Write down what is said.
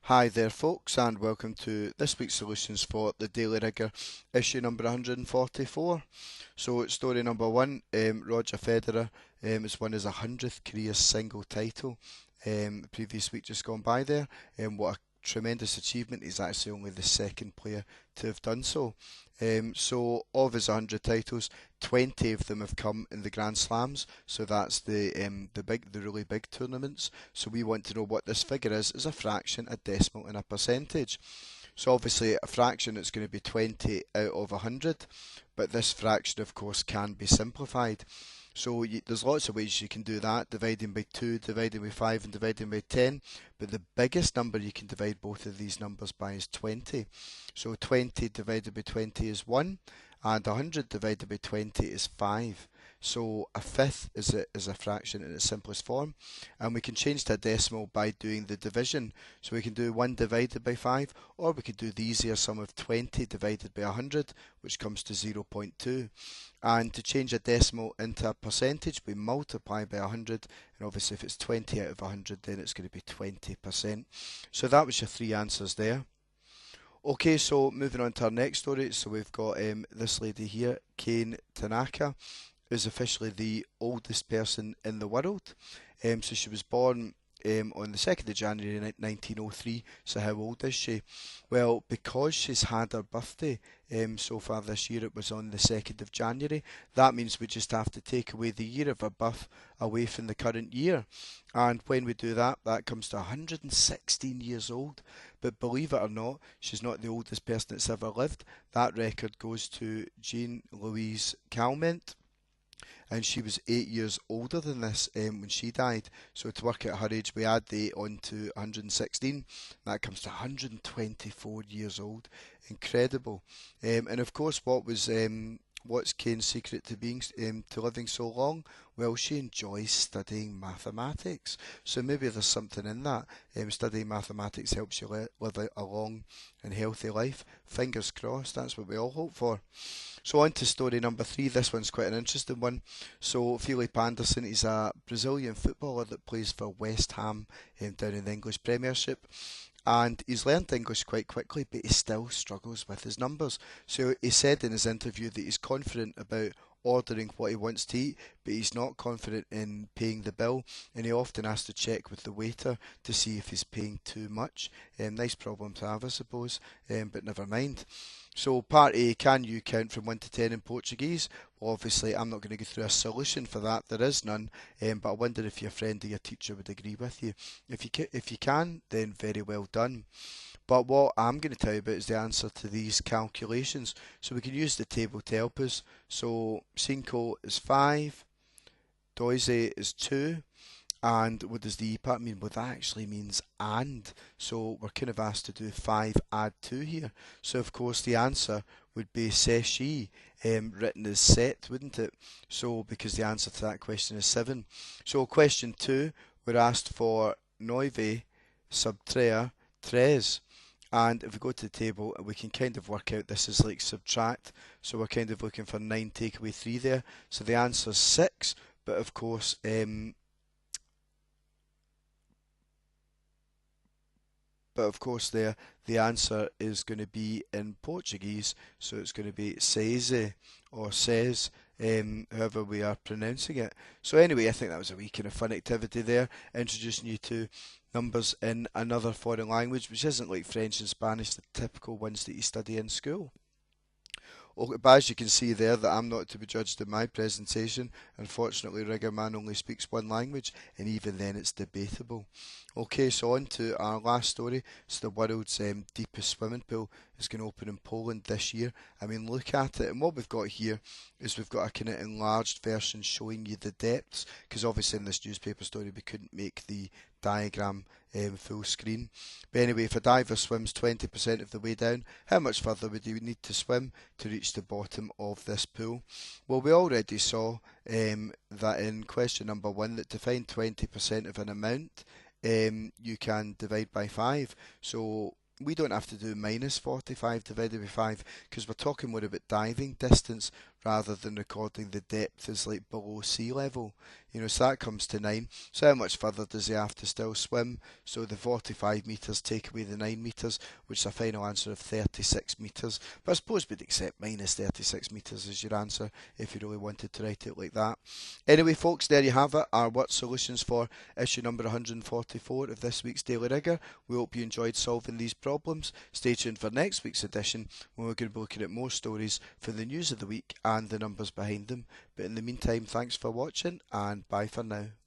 Hi there folks, and welcome to this week's solutions for the Daily Rigour issue number 144. So story number one, Roger Federer has won his 100th career single title the previous week just gone by there. What a tremendous achievement. He's actually only the second player to have done so. So of his 100 titles, 20 of them have come in the Grand Slams, so that's the really big tournaments. So we want to know what this figure is as a fraction, a decimal, and a percentage. So obviously a fraction, it's going to be 20 out of 100, but this fraction of course can be simplified. So there's lots of ways you can do that, dividing by 2, dividing by 5 and dividing by 10, but the biggest number you can divide both of these numbers by is 20. So 20 divided by 20 is 1, and 100 divided by 20 is 5. So a fifth is a fraction in its simplest form, and we can change to a decimal by doing the division. So we can do 1 divided by 5, or we could do the easier sum of 20 divided by 100, which comes to 0.2. And to change a decimal into a percentage, we multiply by 100, and obviously if it's 20 out of 100, then it's going to be 20%. So that was your three answers there. Okay, so moving on to our next story. So we've got this lady here, Kane Tanaka, is officially the oldest person in the world. So she was born on the 2nd of January 1903. So how old is she? Well, because she's had her birthday so far this year, it was on the 2nd of January. That means we just have to take away the year of her birth away from the current year. And when we do that, that comes to 116 years old. But believe it or not, she's not the oldest person that's ever lived. That record goes to Jean Louise Calment, and she was 8 years older than this when she died. So to work out her age, we add the 8 on to 116. That comes to 124 years old. Incredible. And of course, what's Kane's secret to being to living so long? Well, she enjoys studying mathematics. So maybe there's something in that. Studying mathematics helps you live a long and healthy life. Fingers crossed. That's what we all hope for. So on to story number three. This one's quite an interesting one. So Felipe Anderson, he's a Brazilian footballer that plays for West Ham down in the English Premiership. And he's learned English quite quickly, but he still struggles with his numbers. So he said in his interview that he's confident about ordering what he wants to eat, but he's not confident in paying the bill, and he often has to check with the waiter to see if he's paying too much. Nice problem to have, I suppose, but never mind. So part A, can you count from 1 to 10 in Portuguese? Well, obviously I'm not going to go through a solution for that, there is none, but I wonder if your friend or your teacher would agree with you. If you can, then very well done. But what I'm going to tell you about is the answer to these calculations. So we can use the table to help us. So cinco is 5, doise is 2, and what does the E part mean? Well, that actually means and. So we're kind of asked to do 5 add 2 here. So of course the answer would be seshi, written as set, wouldn't it? So because the answer to that question is 7. So question 2, we're asked for nueve subtraer tres. And if we go to the table, we can kind of work out this is like subtract. So we're kind of looking for 9 take away 3 there. So the answer is 6. But of course, there the answer is going to be in Portuguese, so it's going to be seize or says, however we are pronouncing it. So anyway, I think that was a wee kind of fun activity there, introducing you to numbers in another foreign language, which isn't like French and Spanish, the typical ones that you study in school. Okay, but as you can see there that I'm not to be judged in my presentation. Unfortunately, Riggerman only speaks one language, and even then it's debatable. Okay, so on to our last story. So the world's deepest swimming pool is going to open in Poland this year. I mean, look at it. And what we've got here is we've got a kind of enlarged version showing you the depths, because obviously in this newspaper story we couldn't make the diagram full screen. But anyway, if a diver swims 20% of the way down, how much further would he need to swim to reach the bottom of this pool? Well, we already saw that in question number 1 that to find 20% of an amount, you can divide by 5. So we don't have to do minus 45 divided by 5 because we're talking more about diving distance rather than recording the depth as like below sea level. So that comes to 9. So how much further does he have to still swim? So the 45 metres take away the 9 metres, which is a final answer of 36 metres. But I suppose we'd accept minus 36 metres as your answer if you really wanted to write it like that. Anyway, folks, there you have it, our word solutions for issue number 144 of this week's Daily Rigour. We hope you enjoyed solving these problems. Stay tuned for next week's edition, when we're going to be looking at more stories for the news of the week and the numbers behind them. But in the meantime, thanks for watching, and bye for now.